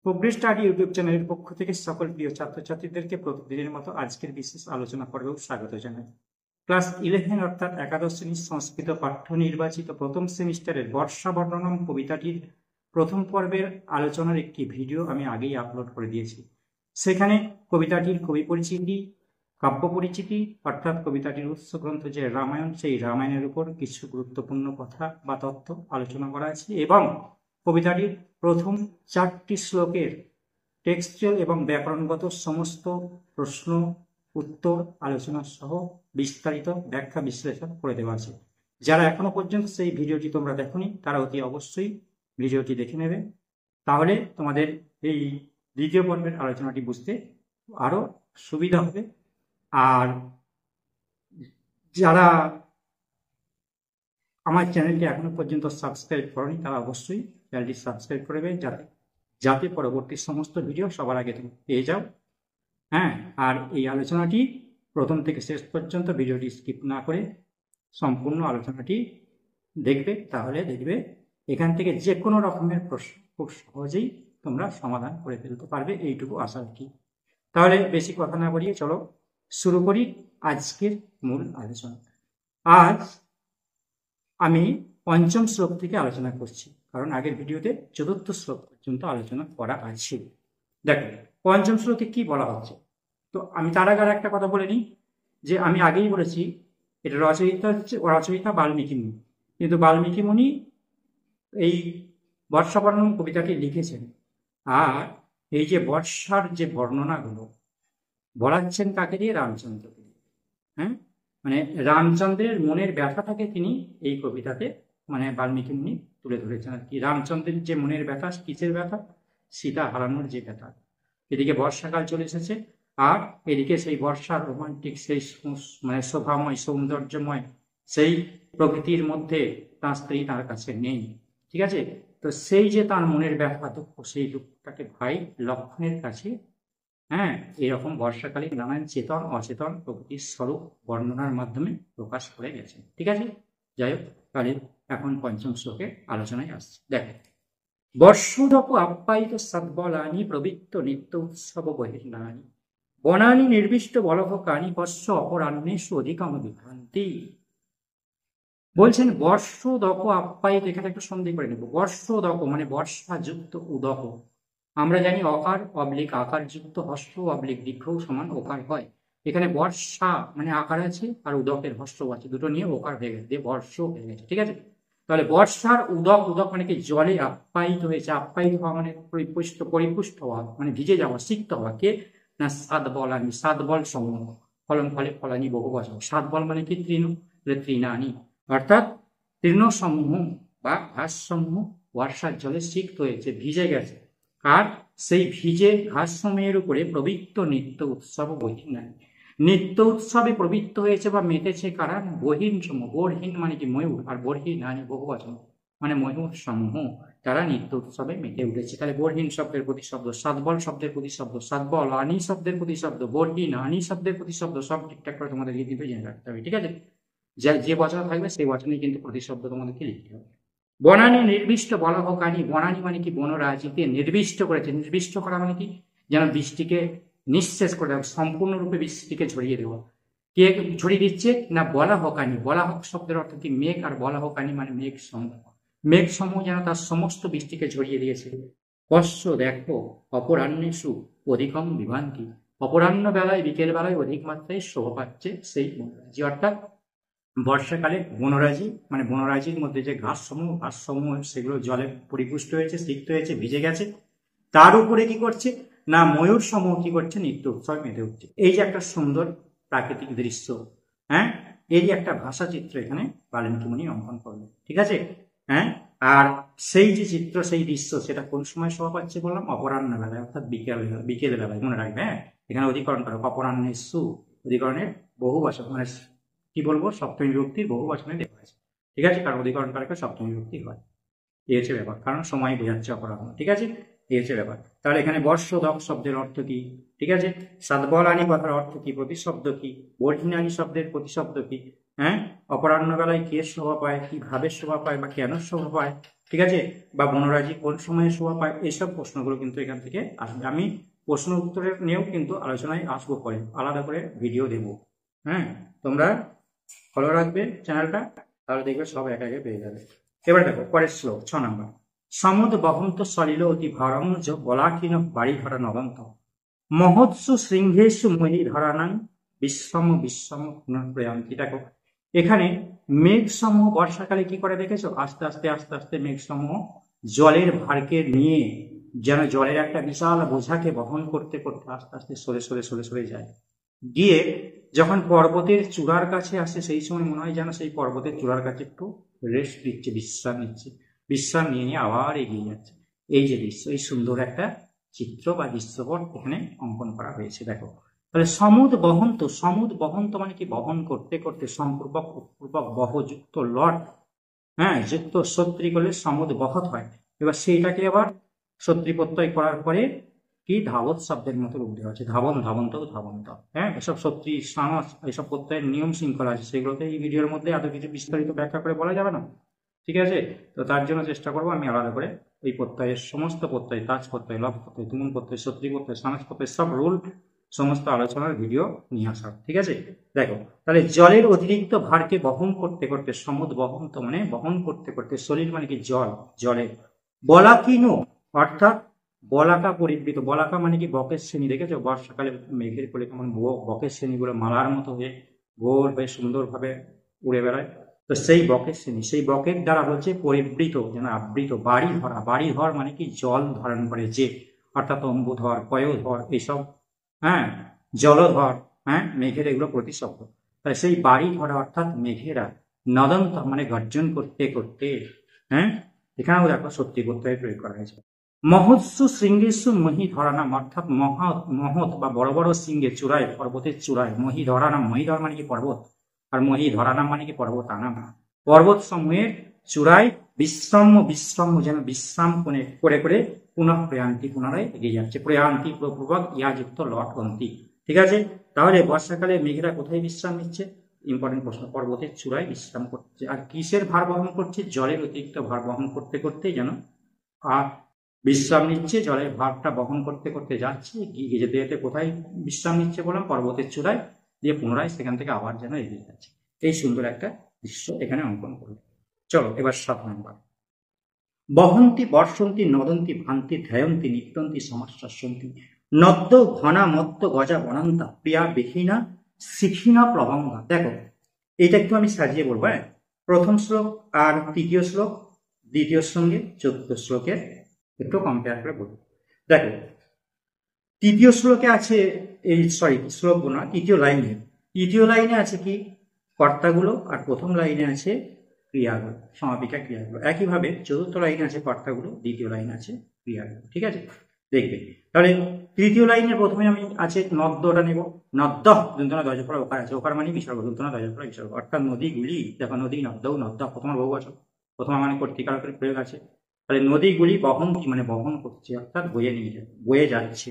Progress study YouTube চ্যানেলের পক্ষ থেকে সকল প্রিয় ছাত্রছাত্রীদেরকে প্রতিদিনের মতো আজকের বিশেষ আলোচনা পর্বেও স্বাগত জানাই। ক্লাস 11 অর্থাৎ একাদশ শ্রেণীর সংস্কৃত পাঠ্য নির্বাচিত প্রথম সেমিস্টারের বর্ষা বর্ণনম কবিতাটির প্রথম পর্বের আলোচনার একটি ভিডিও আমি আগেই আপলোড করে দিয়েছি। সেখানে কবিতাটির কবি পরিচিতি, কাব্য পরিচিতি অর্থাৎ কবিতাটির উৎস গ্রন্থ যে রামায়ণ, সেই রামায়ণের উপর কিছু গুরুত্বপূর্ণ কথা বা তথ্য আলোচনা করা আছে এবং কবিতাটির প্রথম 4টি শ্লোকের টেক্সচুয়াল এবং ব্যাকরণগত সমস্ত প্রশ্ন উত্তর আলোচনা সহ বিস্তারিত ব্যাখ্যা বিশ্লেষণ করে দেওয়া আছে। যারা এখনো পর্যন্ত সেই ভিডিওটি তোমরা দেখোনি তারা অতি অবশ্যই ভিডিওটি দেখে নেবে, তাহলে তোমাদের এই দ্বিতীয় পর্বের আলোচনাটি বুঝতে আরো সুবিধা হবে। আর যারা আমার চ্যানেলটি এখনো পর্যন্ত সাবস্ক্রাইব করনি তারা অবশ্যই চ্যানেলটি সাবস্ক্রাইব করবে, যাতে পরবর্তী সমস্ত ভিডিও সবার আগে তুমি পেয়ে যাও। আর এই আলোচনাটি প্রথম থেকে শেষ পর্যন্ত ভিডিওটি স্কিপ না করে সম্পূর্ণ আলোচনাটি দেখবে, তাহলে দেখবে এখান থেকে যে কোনো রকমের প্রশ্ন খুব সহজেই তোমরা সমাধান করে ফেলতে পারবে, এইটুকু আশা রাখি। তাহলে বেশি কথা না বলিয়ে চলো শুরু করি আজকের মূল আলোচনা। আজ আমি পঞ্চম শ্লোক থেকে আলোচনা করছি, কারণ আগের ভিডিওতে চতুর্থ শ্লোক পর্যন্ত আলোচনা করা আছে। দেখো পঞ্চম শ্লোকে কি বলা হচ্ছে। তো আমি তার আগে একটা কথা বলে নিই, যে আমি আগেই বলেছি এটা রচয়িতা বাল্মীকি মুনি, কিন্তু বাল্মীকি মুনি এই বর্ষা বর্ণন কবিতাটি লিখেছেন। আর এই যে বর্ষার যে বর্ণনাগুলো বলাচ্ছেন কাকে দিয়ে? রামচন্দ্রকে। মানে রামচন্দ্রের মনের ব্যথাটাকে তিনি এই কবিতাতে মানে বাল্মীকি মুনি তুলে ধরেছেন আর কি। রামচন্দ্রের যে মনের ব্যথা, কিসের ব্যথা? সীতা হারানোর যে ব্যথা। এদিকে বর্ষাকাল চলে এসেছে, আর এদিকে সেই বর্ষার রোমান্টিক সেই মানে শোভাময় সৌন্দর্যময় সেই প্রকৃতির মধ্যে তার স্ত্রী তার কাছে নেই, ঠিক আছে? তো সেই যে তার মনের ব্যথা দুঃখ, সেই দুঃখটাকে ভাই লক্ষণের কাছে এরকম বর্ষাকালে নানান চেতন অচেতন প্রকৃতির স্বরূপ বর্ণনার মাধ্যমে প্রকাশ করে গেছে, ঠিক আছে? যাই হোক, তাহলে এখন পঞ্চম শ্লোকে আলোচনায় আসছে। দেখো, বর্ষোদপ আপ্যায়িত সদ্বলানি প্রবৃত্ত নিত্য উৎসব বহির্নানি বনানি নির্বিষ্ট বলভকানি বর্ষ অপরাহ্নেষু অধিকম বিভ্রান্তি। বলছেন বর্ষোদক আপ্যায়িত, এখানে একটু সন্দেহ করে নেব। বর্ষোদক মানে বর্ষা যুক্ত উদক। আমরা জানি অকার অবলিক আকার যুক্ত হস্র অবলিক দীর্ঘ সমান ওকার হয়। এখানে বর্ষা মানে আকার আছে আর উদকের হস্র আছে, দুটো নিয়ে ওকার হয়ে গেছে, দিয়ে বর্ষ হয়ে গেছে, ঠিক আছে? তাহলে বর্ষার উদক, উদক মানে কি? জলে আপ্যায়িত হয়েছে। আপ্যায়িত হওয়া মানে পরিপুষ্ট হওয়া, মানে ভিজে যাওয়া, সিক্ত হওয়া। কে না? সাত বলানি, সাত বল সমূহ। ফলন ফলে ফলানি বহু বচন। সাত বল মানে কি? তৃণানি, অর্থাৎ তৃণসমূহ বা ঘাস সমূহ বর্ষার জলে সিক্ত হয়েছে, ভিজে গেছে। আর সেই ভিজে ঘাস সমূহের উপরে প্রবৃত্ত নিত্য উৎসব বহির্নানি, নিত্য উৎসবে প্রবৃত্ত হয়েছে বা মেতেছে কারা? বহিন সমূহ। বর্হিন মানে কি? ময়ূর। আর বর্হিনানি বহুবচন মানে ময়ূর সমূহ, তারা নিত্য উৎসবে মেতে উঠেছে। তাহলে বর্হিন শব্দের প্রতিশব্দ, সাতবল শব্দের প্রতিশব্দ, সাতবল আনি শব্দের প্রতিশব্দ, বর্হিন আনি শব্দের প্রতিশব্দ, সব ঠিকঠাক করে তোমাদের কিন্তু জেনে রাখতে হবে, ঠিক আছে? যে বচন থাকবে সেই বচনে কিন্তু প্রতিশব্দ তোমাদেরকে লিখতে হবে। বনানি নির্বিষ্ট বলভকানি, বনানি মানে কি? বনরাজিকে নির্বিষ্ট করেছে। নির্বিষ্ট করা মানে কি? যেন বৃষ্টিকে নিঃশেষ করে দেওয়া, সম্পূর্ণরূপে বৃষ্টিকে ছড়িয়ে দেওয়া। কে ছড়িয়ে দিচ্ছে না? বলাহকানি। বলাহক শব্দের অর্থ কি? মেঘ। আর বলাহকানি মানে মেঘ সমূহ। মেঘ সমূহ যেন তার সমস্ত বৃষ্টিকে ছড়িয়ে দিয়েছে। পশ্চ দেখো অপরাহ্নেষু অধিকম বিভ্রান্তি, অপরাহ্ন বেলায় বিকেল বেলায় অধিক মাত্রায় শোভা পাচ্ছে সেই বনরাজি। অর্থাৎ বর্ষাকালে বনরাজি মানে বনরাজির মধ্যে যে ঘাস সমূহ সেগুলো জলে পরিপুষ্ট হয়েছে, সিক্ত হয়েছে, ভিজে গেছে। তার উপরে কি করছে না? ময়ূর সমূহ কি করছে? নিত্য উৎসব মেতে উঠছে। এই যে একটা সুন্দর প্রাকৃতিক দৃশ্য, এরই একটা ভাষা চিত্র এখানে বাল্মীকি মুনি অঙ্কন করলেন, ঠিক আছে? আর সেই যে চিত্র, সেই দৃশ্য, সেটা কোন সময় শোভা পাচ্ছে বললাম? অপরাহ্ন বেলায়, অর্থাৎ বিকেল বেলায়। মনে রাখবে, এখানে অধিকরণ করো, অপরাহ্নেষু, অধিকরণের বহু বচন, মানে কি বলবো? সপ্তমী বিভক্তির বহু বচনে দেওয়া আছে, ঠিক আছে? কারণ অধিকরণ কারকে সপ্তমী বিভক্তি হয়, এই হচ্ছে ব্যাপার, কারণ সময় বোঝাচ্ছে অপরাহ্ন, ঠিক আছে? এই হচ্ছে ব্যাপার। তাহলে এখানে বর্ষোদক শব্দের অর্থ কি, ঠিক আছে? সাতবলানি কথার অর্থ কি? প্রতিশব্দ কি? বর্হিনানি শব্দের প্রতিশব্দ কি? হ্যাঁ, অপরাহ্ন বেলায় কে শোভা পায়, কিভাবে শোভা পায় বা কেন শোভা পায়, ঠিক আছে, বা বনরাজি কোন সময়ে শোভা পায়, এইসব প্রশ্নগুলো কিন্তু এখান থেকে আসবে। আমি প্রশ্ন উত্তরের নিয়েও কিন্তু আলোচনায় আসবো পরে, আলাদা করে ভিডিও দেব। হ্যাঁ, তোমরা ফলো রাখবে চ্যানেলটা, তাহলে দেখবে সব একে একে পেয়ে যাবে। এবার দেখো পরের শ্লোক 6 নম্বর। সমুদ বহন্ত সলিল অতি ভারমজ বলাকিন বাড়ি ভরা নবন্ত মহোৎসু শৃঙ্গেশু মহি ধরানাং বিশ্বম বিশ্বম প্রয়ান্তি। দেখো এখানে মেঘ সমূহ বর্ষাকালে কি করে দেখেছো, আস্তে আস্তে আস্তে আস্তে মেঘ সমূহ জলের ভারকে নিয়ে যেন জলের একটা বিশাল বোঝাকে বহন করতে করতে আস্তে আস্তে সরে সরে সরে সরে যায়, গিয়ে যখন পর্বতের চূড়ার কাছে আসে সেই সময় মনে হয় যেন সেই পর্বতের চূড়ার কাছে একটু রেস্ট নিচ্ছে, বিশ্রাম নিচ্ছে, বিশ্রাম নিয়ে নিয়ে আবার এগিয়ে যাচ্ছে। এই যে দৃশ্য, এই সুন্দর একটা চিত্র বা দৃশ্যপট এখানে অঙ্কন করা হয়েছে। দেখো তাহলে সমুদ বহন্ত মানে কি, বহন করতে করতে, সম্পূর্বক উপপূর্বক বহযুক্ত লট, হ্যাঁ, যুক্ত সত্রী করলে সমুদ বহত হয়। এবার সেইটাকে আবার সত্রী প্রত্যয় করার পরে কি ধাবত শব্দের মতো রূপ দেওয়া আছে, ধাবন ধাবন্ত ধাবন্ত। হ্যাঁ, এসব সত্রী সমাস এসব প্রত্যয়ের নিয়ম শৃঙ্খলা আছে, সেগুলোতে এই ভিডিওর মধ্যে এত কিছু বিস্তারিত ব্যাখ্যা করে বলা যাবে না, ঠিক আছে। তো তার জন্য চেষ্টা করবো আমি আলাদা করে এই প্রত্যয়ের সমস্ত প্রত্যয়, তাজ প্রত্যয়, লভ প্রত্যয়, তুমুল প্রত্যয়, সত্রী প্রত্যয়, সমাস প্রত্যয়, সব রুল সমস্ত আলোচনার ভিডিও নিয়ে আসা, ঠিক আছে। দেখো তাহলে জলের অতিরিক্ত ভারকে বহন করতে করতে, সমুদ বহন্ত মানে বহন করতে করতে, সলিল মানে কি জল, জলের বলাকিনো অর্থাৎ বলাকা পরিবৃত, বলাকা মানে কি বকের শ্রেণী, দেখেছো বর্ষাকালে মেঘের কোলে কেমন বকের শ্রেণীগুলো মালার মতো হয়ে গোল হয়ে সুন্দরভাবে উড়ে বেড়ায়, তো সেই বকের শ্রেণী, সেই বকের দ্বারা হচ্ছে পরিবৃত যেন আবৃত, বাড়ি ধরা, বাড়ি ধর মানে কি জল ধারণ করে যে, অর্থাৎ অম্বুধর, পয়োধর এইসব, হ্যাঁ, জলধর, হ্যাঁ, মেঘের এগুলো প্রতিশব্দ। তাই সেই বাড়ি ধরা অর্থাৎ মেঘেরা নদন্ত মানে গর্জন করতে করতে, হ্যাঁ, এখানেও দেখো সত্যি প্রত্যয় প্রয়োগ করা হয়েছে। মহৎসু শৃঙ্গেশু মহি ধরানাম অর্থাৎ মহৎ বা বড় বড় শৃঙ্গে চূড়ায়, পর্বতের চূড়ায়, মহি ধরানাম, মহিধর মানে কি পর্বত, আর মহি ধরানাম মানে কি পর্বত আনাম, পর্বত সমূহের চূড়ায় বিশ্রাম যেন বিশ্রাম করে করে পুনঃ প্রয়ান্তি পুনরায় এগিয়ে যাচ্ছে, প্রয়ান্তি পূর্বক ইয়াযুক্ত লট অন্তি, ঠিক আছে। তাহলে বর্ষাকালে মেঘেরা কোথায় বিশ্রাম নিচ্ছে, ইম্পর্টেন্ট প্রশ্ন, পর্বতের চূড়ায় বিশ্রাম করছে। আর কিসের ভার বহন করছে, জলের অতিরিক্ত ভার বহন করতে করতে যেন আর বিশ্রাম নিচ্ছে, জলের ভারটা বহন করতে করতে যাচ্ছে, গিয়ে যেতে যেতে কোথায় বিশ্রাম নিচ্ছে বললাম, পর্বতের চূড়ায়, দিয়ে পুনরায় সেখান থেকে আবার যেন এগিয়ে যাচ্ছে। এই সুন্দর একটা দৃশ্য এখানে অঙ্কন করবে। চলো এবার 7 নম্বর। বহন্তি বর্ষন্তি নদন্তি ভান্তি ধ্যায়ন্তি নিত্যন্তি সমাশ্বাসন্তি নদ্য ঘনা মত্ত গজা বনান্তা প্রিয়া বিহীনা শিখিনা প্রবঙ্গা। দেখো এটা একটু আমি সাজিয়ে বলবো, হ্যাঁ, প্রথম শ্লোক আর তৃতীয় শ্লোক, দ্বিতীয় সঙ্গে চতুর্থ শ্লোকের একটু কম্পেয়ার করে বলবো। দেখো তৃতীয় শ্লোকে আছে এই শ্লোক না, তৃতীয় লাইনে আছে কি কর্তাগুলো, আর প্রথম লাইনে আছে ক্রিয়াগুলো, সমাপিকা ক্রিয়াগুলো। একইভাবে চতুর্থ লাইনে আছে কর্তাগুলো, দ্বিতীয় লাইনে আছে ক্রিয়াগুলো, ঠিক আছে। দেখবে তাহলে তৃতীয় লাইনের প্রথমে আমি আছে নদ্যটা নেব, নদ্য দন্তনা দয়জফলা ওকার আছে, ওকার মানে বিসর্গ, দন্তনা দয়জফলা বিসর্গ, অর্থাৎ নদীগুলি, দেখো নদী নদ্যৌ নদ্য প্রথমে বহুবচন, প্রথমে মানে কর্তৃকারকের প্রয়োগ আছে, তাহলে নদীগুলি বহন্তি মানে বহন করছে অর্থাৎ বয়ে নিয়ে যায়, বয়ে যাচ্ছে,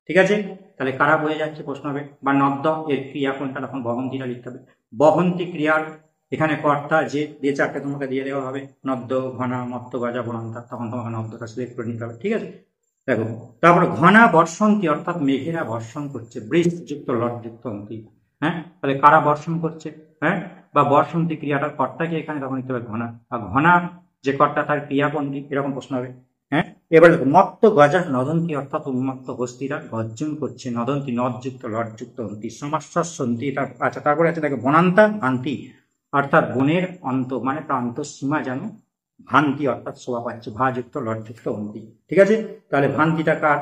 ঠিক আছে। তাহলে কারা বয়ে যাচ্ছে প্রশ্ন হবে, বা নদ্য এর ক্রিয়া কোনটা, তখন বহন্তিটা লিখতে হবে। বহন্তি ক্রিয়ার এখানে কর্তা যে দিয়ে চারটে তোমাকে দিয়ে দেওয়া হবে, নদ্য ঘনা মত্ত গজা বনান্তা, তখন তোমাকে নদ্যটা সিলেক্ট করে নিতে হবে, ঠিক আছে। দেখো তারপর ঘনা বর্ষন্তি অর্থাৎ মেঘেরা বর্ষণ করছে, বৃষ্টিযুক্ত লটযুক্ত অন্তি, হ্যাঁ, তাহলে কারা বর্ষণ করছে, হ্যাঁ, বা বর্ষন্তি ক্রিয়াটার কর্তাকে এখানে তখন নিতে হবে ঘনা, আর ঘনা যে কর্তা তার ক্রিয়া কোনটি, এরকম প্রশ্ন হবে, হ্যাঁ। এবার দেখো মত্ত গজা নদন্তি অর্থাৎ উন্মত্ত হস্তিরা গর্জন করছে, নদন্তি নদযুক্ত লটযুক্ত অন্তি সমাশ্বাসন্তি, আচ্ছা তারপরে আছে দেখো বনান্তা ভান্তি অর্থাৎ বনের অন্ত মানে প্রান্ত সীমা যেন ভান্তি অর্থাৎ শোভা পাচ্ছে, ভাযুক্ত লটযুক্ত অন্তি, ঠিক আছে। তাহলে ভান্তিটা কার,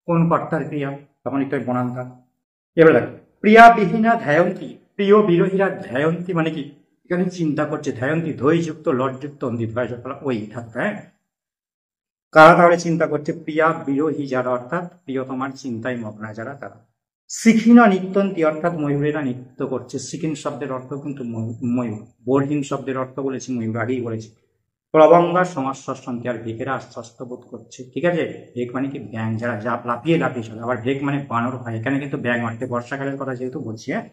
কোন কর্তার ক্রিয়া, তখন একটু বনান্তা। এবার দেখো প্রিয়া বিহীনা ধ্যায়ন্তী, প্রিয় বিরোহীরা ধ্যায়ন্তী মানে কি, এখানে চিন্তা করছে, ধ্যায়ন্তী ধৈযুক্ত লটযুক্ত অন্তি, ধৈর্যফলা ওই থাকবে, হ্যাঁ। কারা তাহলে চিন্তা করছে, প্রিয়া বিরোহী যারা অর্থাৎ প্রিয়তমার চিন্তায় মগ্না যারা তারা। শিখিনা নিত্যন্তি অর্থাৎ ময়ূরেরা নৃত্য করছে, শিখিন শব্দের অর্থ কিন্তু ময়ূর, বর্হিন শব্দের অর্থ বলেছি ময়ূর, আগেই বলেছি। প্রবঙ্গা সমাশ্বাসন্তি আর ভেগেরা আশ্বস্ত বোধ করছে, ঠিক আছে। ভেগ মানে কি ব্যাং, যারা যা লাফিয়ে লাফিয়ে চলে, আবার ভেগ মানে বানর হয়, এখানে কিন্তু ব্যাং অর্থে বর্ষাকালের কথা যেহেতু বলছি, হ্যাঁ।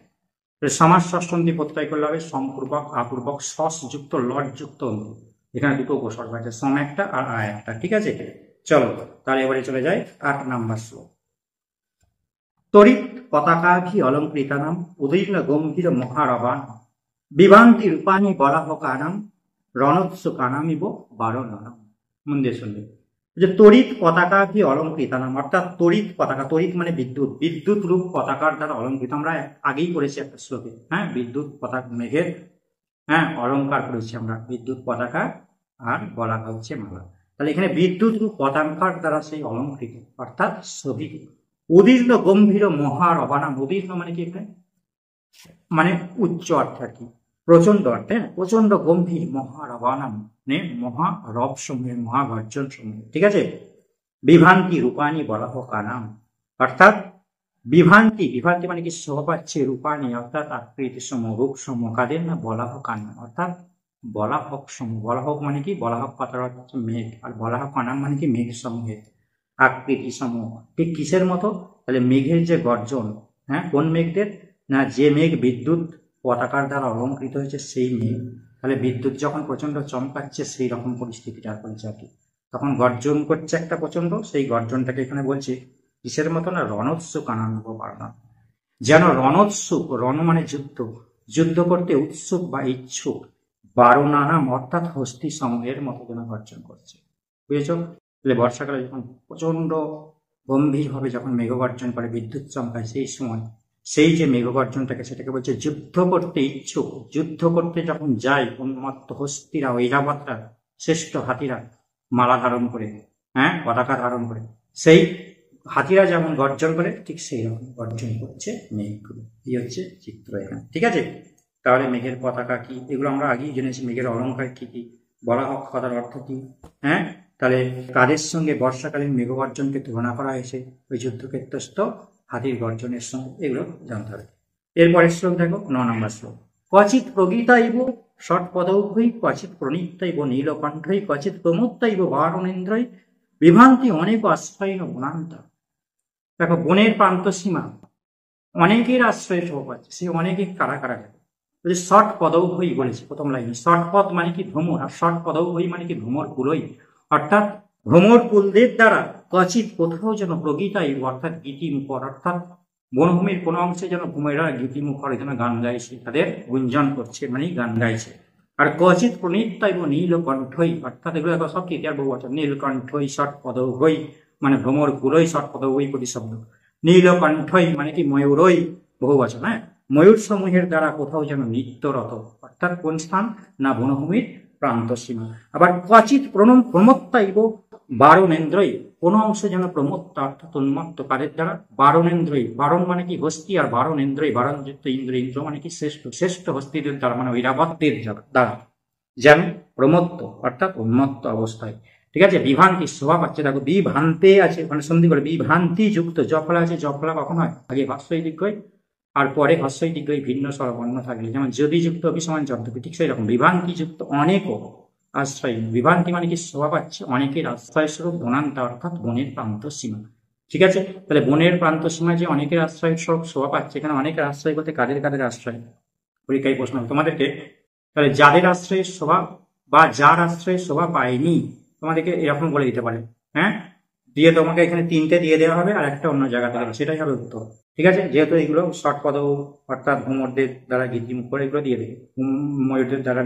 সমাস ষষ্ঠন্তি প্রত্যয় করলে হবে সমপূর্বক, আপূর্বক, সসযুক্ত, লটযুক্ত অন্তু। এখানে দুটো উপসর্গ আছে, সম একটা আর আ একটা। ঠিক আছে, চলো তাহলে এবারে চলে যাই 8 নাম্বার শ্লোক। তরিত পতাকাভি অলঙ্কৃতানাম উদীর্ণ গম্ভীর মহারবান বিভান্তি রূপানি বরাহকানাম রণোৎসুকানামিব বারণানাম। মন দিয়ে শুনবে যে তড়িৎ পতাকাভি অলঙ্কৃতানাম, অর্থাৎ তড়িৎ পতাকা, তড়িৎ মানে বিদ্যুৎ, বিদ্যুৎ রূপ পতাকার দ্বারা অলঙ্কৃত। আমরা আগেই করেছি একটা শ্লোকে, হ্যাঁ, বিদ্যুৎ পতাকা মেঘের, হ্যাঁ, অলঙ্কার করেছি আমরা, বিদ্যুৎ পতাকা আর বলা হচ্ছে মালা। তাহলে এখানে বিদ্যুৎ রূপ পতাকার দ্বারা সেই অলঙ্কৃত, অর্থাৎ শোভিত। উদীর্ণ গম্ভীর মহারবানাম, উদীর্ণ মানে কি, মানে উচ্চ অর্থ আর কি, প্রচন্ড অর্থে, প্রচন্ড গম্ভীর, মহারবানাম মানে মহারব সমূহের, মহাগর্জন সমূহ। ঠিক আছে, বিভান্তি রূপানি বরাহকানাম, অর্থাৎ বিভান্তি, বিভান্তি মানে কি শোভা পাচ্ছে, রূপানি অর্থাৎ আকৃতি সমূহ, রূপ সমূহ, কাদের না বলাহকানাম, অর্থাৎ বলাহক সমূহ। বলাহক মানে কি, বলাহক পাতার অর্থ হচ্ছে মেঘ, আর বলাহকানাম মানে কি মেঘ সমূহের আকৃতি সমূহ। ঠিক কিসের মতো, তাহলে মেঘের যে গর্জন, হ্যাঁ, কোন মেঘদের না, যে মেঘ বিদ্যুৎ পতাকার দ্বারা অলঙ্কৃত হয়েছে সেই মেঘ। তাহলে বিদ্যুৎ যখন প্রচন্ড চমকাচ্ছে সেই রকম পরিস্থিতিটা করেছে আর কি, তখন গর্জন করছে একটা প্রচন্ড, সেই গর্জনটাকে এখানে বলছে কিসের মতো না, রণোৎসুক আনন্দ বাড়না, যেন রণোৎসুক, রণ মানে যুদ্ধ, যুদ্ধ করতে উৎসুক বা ইচ্ছুক, বারণানাম অর্থাৎ হস্তি সমূহের মতো যেন গর্জন করছে। বুঝেছ? তাহলে বর্ষাকালে যখন প্রচন্ড গম্ভীর ভাবে যখন মেঘগর্জন করে, বিদ্যুৎ চমকায়, সেই সময় সেই যে মেঘগর্জনটাকে, সেটাকে বলছে যুদ্ধ করতে ইচ্ছুক। যুদ্ধ করতে যখন যায় উন্মত্ত হস্তিরা, ঐরাবতরা, শ্রেষ্ঠ হাতিরা মালা ধারণ করে, হ্যাঁ, পতাকা ধারণ করে, সেই হাতিরা যেমন গর্জন করে ঠিক সেই রকম গর্জন করছে মেঘগুলো। এই হচ্ছে চিত্র এখানে। ঠিক আছে, তাহলে মেঘের পতাকা কি, এগুলো আমরা আগেই জেনেছি। মেঘের অলঙ্কার কি কি, বরাহক কথার অর্থ কি, হ্যাঁ, তাহলে কাদের সঙ্গে বর্ষাকালীন মেঘগর্জনকে তুলনা করা হয়েছে, ওই যুদ্ধক্ষেত্রস্থ হাতির গর্জনের সঙ্গে, এগুলো জানতে হবে। এরপরের শ্লোক দেখো, 9 নম্বর শ্লোক। ক্বচিৎ প্রগীতাইব ষটপদৌঘৈ ক্বচিৎ প্রণীতাইব নীলকণ্ঠৈ ক্বচিৎ প্রমুক্তাইব বারণেন্দ্রৈ বিভান্তি অনেক আশ্রয় বনান্ত। দেখো, বনের প্রান্ত সীমা অনেকের আশ্রয়ে শোভা পাচ্ছে, সে অনেকে কারা কারা যাবে, ষট পদৌঘৈ বলেছে প্রথম লাইনে। ষট পদ মানে কি ভ্রমর, আর ষট পদৌঘৈ মানে কি ভ্রমর কুলই, অর্থাৎ ভ্রমর কুলদের দ্বারা ক্বচিৎ কোথাও যেন প্রগীতাই অর্থাৎ গীতিমুখর, অর্থাৎ বনভূমির কোনো অংশে যেন ভূমেরা গীতিমুখর যেন গান গাইছে, তাদের গুঞ্জন করছে মানে গান গাইছে। আর ক্বচিৎ প্রণীতাইব নীলকণ্ঠই, অর্থাৎ এগুলো সব তৃতীয়ার বহু বচন। নীলকণ্ঠই ষট পদৌঘৈ মানে ভ্রমর কুলই, ষট পদৌঘৈ প্রতিশব্দ। নীলকণ্ঠই মানে কি ময়ূরই, বহু বচন। হ্যাঁ, ময়ূর সমূহের দ্বারা কোথাও যেন নৃত্যরত, অর্থাৎ কোন স্থান না, বনভূমির প্রান্ত সীমা। আবার ক্বচিৎ প্রমত্তাইব বারণেন্দ্রই, কোন অংশ যেন প্রমত্ত অর্থাৎ উন্মত্ত, কাদের দ্বারা, বারণেন্দ্রই। বারণ মানে কি হস্তি, আর বারণেন্দ্রই বারণযুক্ত ইন্দ্র, ইন্দ্র মানে কি শ্রেষ্ঠ, শ্রেষ্ঠ হস্তিদের দ্বারা মানে ঐরাবতদের দ্বারা যেন প্রমত্ত অর্থাৎ উন্মত্ত অবস্থায়। ঠিক আছে, বিভ্রান্তি শোভা পাচ্ছে। দেখো, বিভ্রান্তে আছে মানে সন্ধি করে, বিভ্রান্তি যুক্ত, জফলা আছে, জফলা কখন হয়, আগে হস্যই দীর্ঘই আর পরে হস্যই দীর্ঘই ভিন্ন স্বরবর্ণ থাকলে, যেমন যদি যুক্ত অভিসমান যন্ত্রপি, ঠিক সেই রকম বিভ্রান্তি যুক্ত অনেকও আশ্রয়। বিভ্রান্তি মানে কি শোভা পাচ্ছে, অনেকের আশ্রয় স্বরূপ বনান্ত অর্থাৎ বনের প্রান্ত সীমা। ঠিক আছে, তাহলে বনের প্রান্ত সীমা যে অনেকের আশ্রয় স্বরূপ শোভা পাচ্ছে, এখানে অনেকের আশ্রয় বলতে কাদের কাদের আশ্রয়, পরীক্ষায় প্রশ্ন তোমাদেরকে। তাহলে যাদের আশ্রয়ের শোভা বা যার আশ্রয়ের শোভা পায়নি, তোমাদেরকে এরকম বলে দিতে পারে, হ্যাঁ, দিয়ে তোমাকে এখানে 3টে দিয়ে দেওয়া হবে আর একটা অন্য জায়গা থেকে, সেটাই হবে উত্তর। ঠিক আছে, যেহেতু এগুলো ষট পদ অর্থাৎ ভ্রমরদের দ্বারা গীতিমুখর, এগুলো দিয়ে দেবে। ময়ূরদের দ্বারা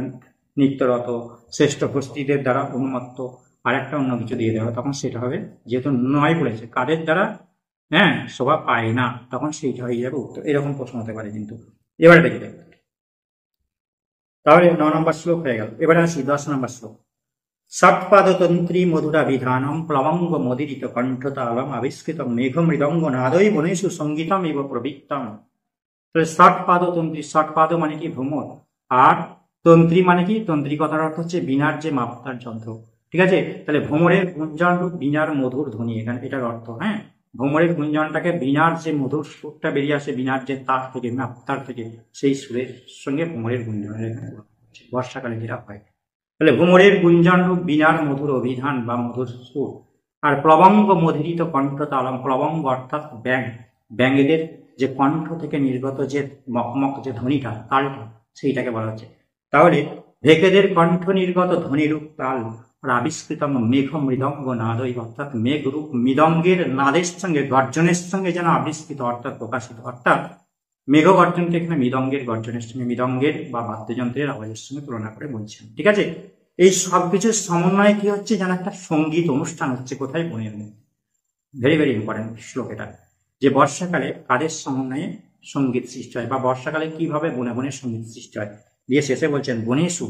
নিত্যরত, শ্রেষ্ঠ হস্তিদের দ্বারা উন্মত্ত, আর একটা অন্য কিছু দিয়ে দেওয়া, তখন সেটা হবে, যেহেতু নয় বলেছে কাদের দ্বারা, হ্যাঁ, শোভা পায় না, তখন সেইটা হয়ে যাবে উত্তর। এরকম প্রশ্ন হতে পারে কিন্তু। এবারে দেখে দেবে, তাহলে 9 নম্বর শ্লোক হয়ে গেল। এবারে আসি 10 নম্বর শ্লোক। ষটপাদতন্ত্রী মধুরা বিধানম প্লবঙ্গ মদিরিত কণ্ঠতালম আবিষ্কৃত মেঘ মৃদঙ্গ নাদৈ বনেষু সঙ্গীতম ইব প্রবৃত্তম। তাহলে ষটপাদতন্ত্রী, ষটপাদ মানে কি ভ্রমর, আর তন্ত্রী মানে কি, তন্ত্রী কথার অর্থ হচ্ছে বীণার যে মাপতার যন্ত্র। ঠিক আছে, তাহলে ভ্রমরের গুঞ্জন রূপ বীণার মধুর ধ্বনি, এখানে এটার অর্থ। হ্যাঁ, ভ্রমরের গুঞ্জনটাকে বীণার যে মধুর সুরটা বেরিয়ে আসে বীণার যে তার থেকে, মাপতার থেকে, সেই সুরের সঙ্গে ভ্রমরের গুঞ্জনের বর্ষাকালে যেটা হয়। তাহলে ভ্রমরের গুঞ্জন রূপ বীণার মধুর অভিধান বা মধুর সুর। আর প্লবঙ্গ মধুরিত কণ্ঠ তালম, প্লবঙ্গ অর্থাৎ ব্যাং, ব্যাঙেদের যে কণ্ঠ থেকে নির্গত যে মকমক যে ধ্বনিটা, তালটা, সেইটাকে বলা হচ্ছে। তাহলে ভেকেদের কণ্ঠ নির্গত ধ্বনিরূপ তাল আবিষ্কৃতম মেঘ মৃদঙ্গ নাদৈব, অর্থাৎ মেঘরূপ মৃদঙ্গের নাদের সঙ্গে গর্জনের সঙ্গে যেন আবিষ্কৃত, অর্থাৎ প্রকাশিত, অর্থাৎ মেঘ গর্জনকে এখানে মৃদঙ্গের গর্জনের সঙ্গে, মৃদঙ্গের বা বাদ্যযন্ত্রের আওয়াজের সঙ্গে তুলনা করে বলছেন। ঠিক আছে, এই সব কিছুর সমন্বয়ে কি হচ্ছে, যেন একটা সঙ্গীত অনুষ্ঠান হচ্ছে কোথায়, বনের মধ্যে। ভেরি ভেরি ইম্পর্টেন্ট শ্লোক এটা, যে বর্ষাকালে কাদের সমন্বয়ে সঙ্গীত সৃষ্টি হয়, বা বর্ষাকালে কিভাবে বনে বনে সঙ্গীত সৃষ্টি হয়। দিয়ে শেষে বলছেন বনেষু,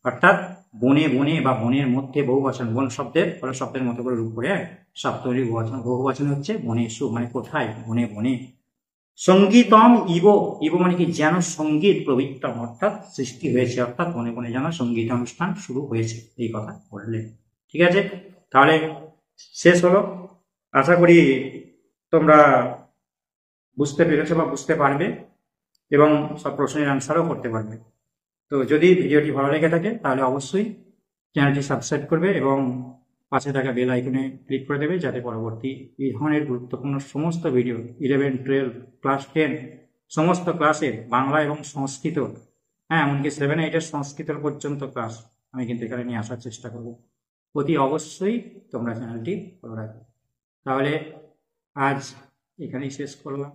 অর্থাৎ বনে বনে বা বনের মধ্যে বহুবচন, বন শব্দের ফলে শব্দের মতো করে রূপ করে সপ্তমী বহুবচন, বহুবচন হচ্ছে বনেষু, মানে কোথায়, বনে বনে। সঙ্গীতম ইব, ইব মানে কি, যেন সঙ্গীত প্রবৃত্তম, অর্থাৎ সৃষ্টি হয়েছে, অর্থাৎ বনে বনে যেন সঙ্গীত অনুষ্ঠান শুরু হয়েছে, এই কথা বললেন। ঠিক আছে, তাহলে শেষ হলো। আশা করি তোমরা বুঝতে পেরেছো বা বুঝতে পারবে, এবং সব প্রশ্নের অ্যান্সারও করতে পারবে। তো যদি ভিডিওটি ভালো লেগে থাকে তাহলে অবশ্যই চ্যানেলটি সাবস্ক্রাইব করবে এবং পাশে থাকা বেল আইকনে ক্লিক করে দেবে, যাতে পরবর্তী এই ধরনের গুরুত্বপূর্ণ সমস্ত ভিডিও 11, 12, ক্লাস 10 সমস্ত ক্লাসের বাংলা এবং সংস্কৃত, হ্যাঁ এমনকি 7, 8 সংস্কৃতের পর্যন্ত ক্লাস আমি কিন্তু এখানে নিয়ে আসার চেষ্টা করব। অতি অবশ্যই তোমরা চ্যানেলটি ফলো রাখবে। তাহলে আজ এখানেই শেষ করলাম।